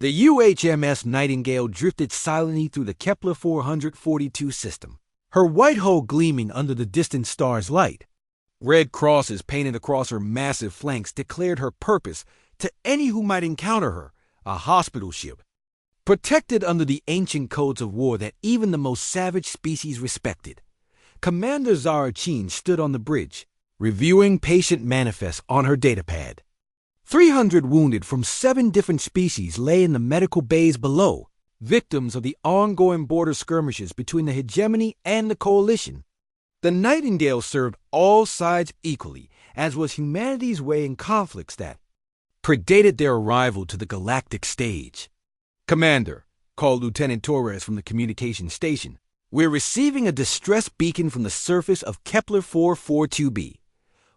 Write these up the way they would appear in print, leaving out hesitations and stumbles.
The UHMS Nightingale drifted silently through the Kepler 442 system, her white hull gleaming under the distant star's light. Red crosses painted across her massive flanks declared her purpose to any who might encounter her, a hospital ship, protected under the ancient codes of war that even the most savage species respected. Commander Zarachin stood on the bridge, reviewing patient manifests on her datapad. 300 wounded from 7 different species lay in the medical bays below, victims of the ongoing border skirmishes between the hegemony and the coalition. The Nightingale served all sides equally, as was humanity's way in conflicts that predated their arrival to the galactic stage. "Commander," called Lieutenant Torres from the communication station, "we're receiving a distress beacon from the surface of Kepler 442b.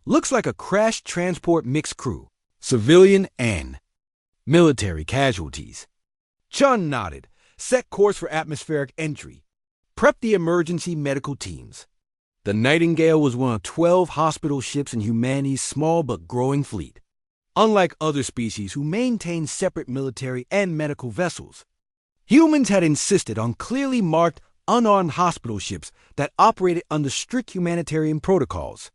Looks like a crash transport mixed crew, civilian and military casualties." Chun nodded. "Set course for atmospheric entry. Prep the emergency medical teams." The Nightingale was one of 12 hospital ships in humanity's small but growing fleet. Unlike other species who maintained separate military and medical vessels, humans had insisted on clearly marked, unarmed hospital ships that operated under strict humanitarian protocols.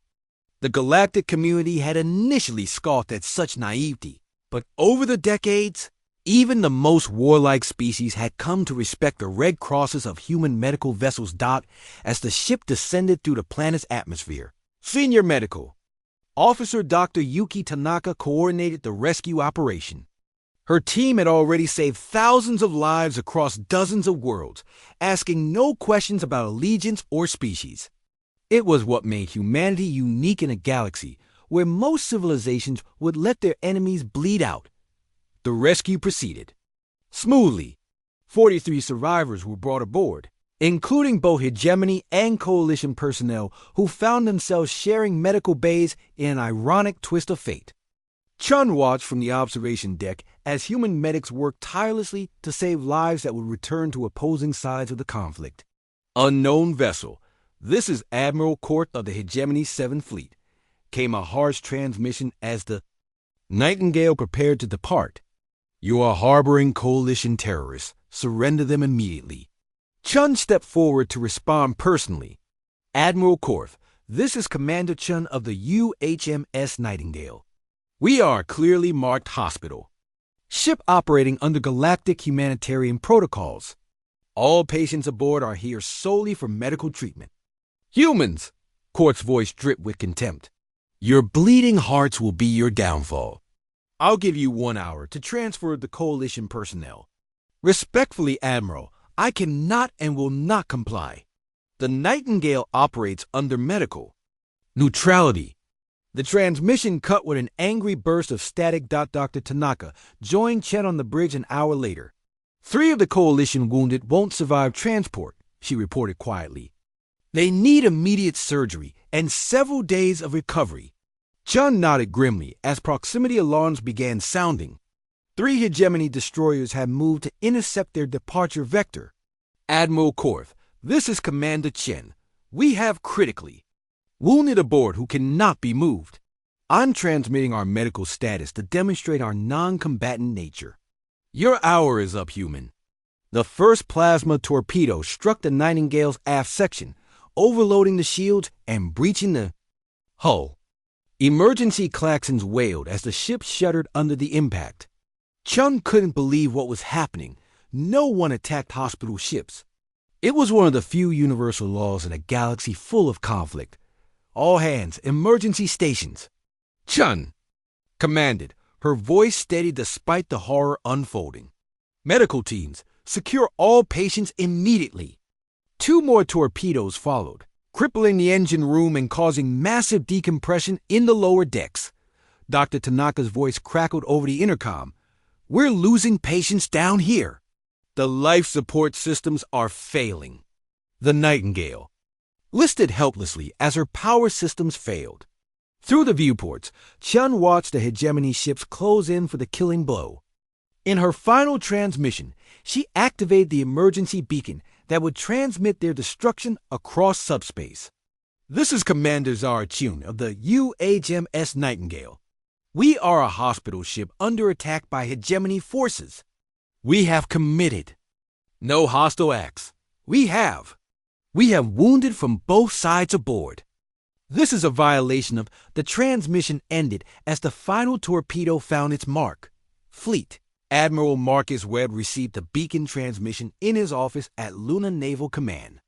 The galactic community had initially scoffed at such naivety, but over the decades, even the most warlike species had come to respect the red crosses of human medical vessels docked as the ship descended through the planet's atmosphere. Senior Medical Officer Dr. Yuki Tanaka coordinated the rescue operation. Her team had already saved thousands of lives across dozens of worlds, asking no questions about allegiance or species. It was what made humanity unique in a galaxy where most civilizations would let their enemies bleed out. The rescue proceeded smoothly. 43 survivors were brought aboard, including both hegemony and coalition personnel who found themselves sharing medical bays in an ironic twist of fate. Chun watched from the observation deck as human medics worked tirelessly to save lives that would return to opposing sides of the conflict. "Unknown vessel. This is Admiral Court of the Hegemony 7th Fleet," came a harsh transmission as the Nightingale prepared to depart. "You are harboring coalition terrorists. Surrender them immediately." Chun stepped forward to respond personally. "Admiral Korth, this is Commander Chun of the UHMS Nightingale. We are a clearly marked hospital. Ship operating under galactic humanitarian protocols. All patients aboard are here solely for medical treatment." "Humans!" Korth's voice dripped with contempt. "Your bleeding hearts will be your downfall. I'll give you 1 hour to transfer the coalition personnel." "Respectfully, Admiral, I cannot and will not comply. The Nightingale operates under medical neutrality." The transmission cut with an angry burst of static. Dr. Tanaka joined Chen on the bridge an hour later. 3 of the coalition wounded won't survive transport," she reported quietly. "They need immediate surgery and several days of recovery." Chun nodded grimly as proximity alarms began sounding. 3 hegemony destroyers had moved to intercept their departure vector. "Admiral Korth, this is Commander Chen. We have critically wounded aboard who cannot be moved. I'm transmitting our medical status to demonstrate our non-combatant nature. Your hour is up, human." The first plasma torpedo struck the Nightingale's aft section, overloading the shields and breaching the hull. Emergency klaxons wailed as the ship shuddered under the impact. Chun couldn't believe what was happening. No one attacked hospital ships. It was one of the few universal laws in a galaxy full of conflict. "All hands, emergency stations." "Chun!" commanded, her voice steady despite the horror unfolding. "Medical teams, secure all patients immediately." 2 more torpedoes followed, crippling the engine room and causing massive decompression in the lower decks. Dr. Tanaka's voice crackled over the intercom. "We're losing patients down here. The life support systems are failing." The Nightingale listed helplessly as her power systems failed. Through the viewports, Chun watched the hegemony ships close in for the killing blow. In her final transmission, she activated the emergency beacon that would transmit their destruction across subspace. "This is Commander Zarachun of the UHMS Nightingale. We are a hospital ship under attack by hegemony forces. We have committed. No hostile acts. We have. We have wounded from both sides aboard. This is a violation of the transmission ended as the final torpedo found its mark. Fleet. Admiral Marcus Webb received the beacon transmission in his office at Luna Naval Command.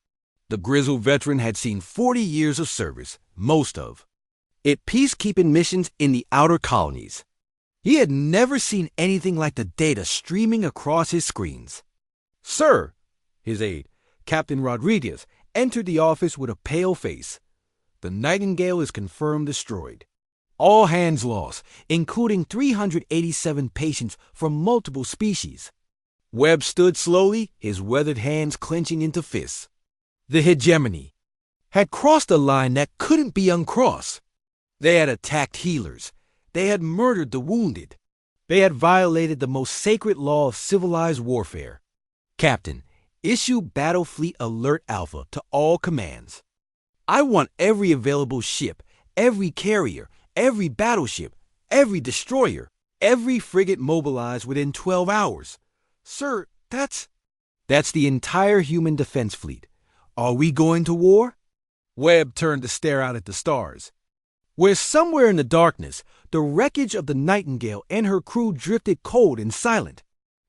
The grizzled veteran had seen 40 years of service, most of it peacekeeping missions in the outer colonies. He had never seen anything like the data streaming across his screens. Sir, his aide, Captain Rodriguez, entered the office with a pale face. The Nightingale is confirmed destroyed. All hands lost, including 387 patients from multiple species. Webb stood slowly, his weathered hands clenching into fists. The hegemony had crossed a line that couldn't be uncrossed. They had attacked healers. They had murdered the wounded. They had violated the most sacred law of civilized warfare. Captain, issue Battle Fleet Alert Alpha to all commands. I want every available ship, every carrier, every battleship, every destroyer, every frigate mobilized within 12 hours. Sir, that's the entire human defense fleet. Are we going to war? Webb turned to stare out at the stars, where somewhere in the darkness, the wreckage of the Nightingale and her crew drifted cold and silent.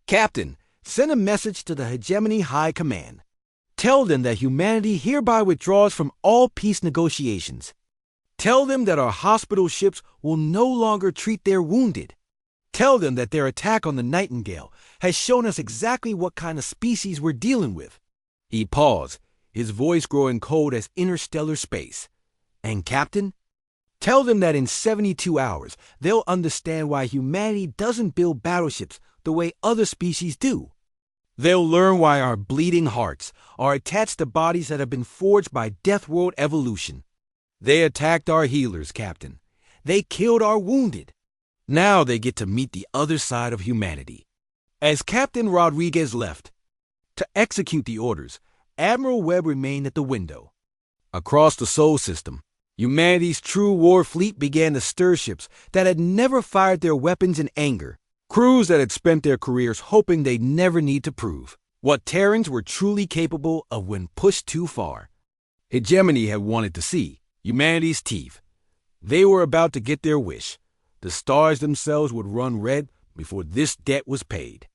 Captain, send a message to the Hegemony High Command. Tell them that humanity hereby withdraws from all peace negotiations. Tell them that our hospital ships will no longer treat their wounded. Tell them that their attack on the Nightingale has shown us exactly what kind of species we're dealing with. He paused, his voice growing cold as interstellar space. And Captain, tell them that in 72 hours, they'll understand why humanity doesn't build battleships the way other species do. They'll learn why our bleeding hearts are attached to bodies that have been forged by Death World evolution. They attacked our healers, Captain. They killed our wounded. Now they get to meet the other side of humanity. As Captain Rodriguez left to execute the orders, Admiral Webb remained at the window. Across the Sol system, humanity's true war fleet began to stir ships that had never fired their weapons in anger. Crews that had spent their careers hoping they'd never need to prove what Terrans were truly capable of when pushed too far. Hegemony had wanted to see humanity's teeth. They were about to get their wish. The stars themselves would run red before this debt was paid.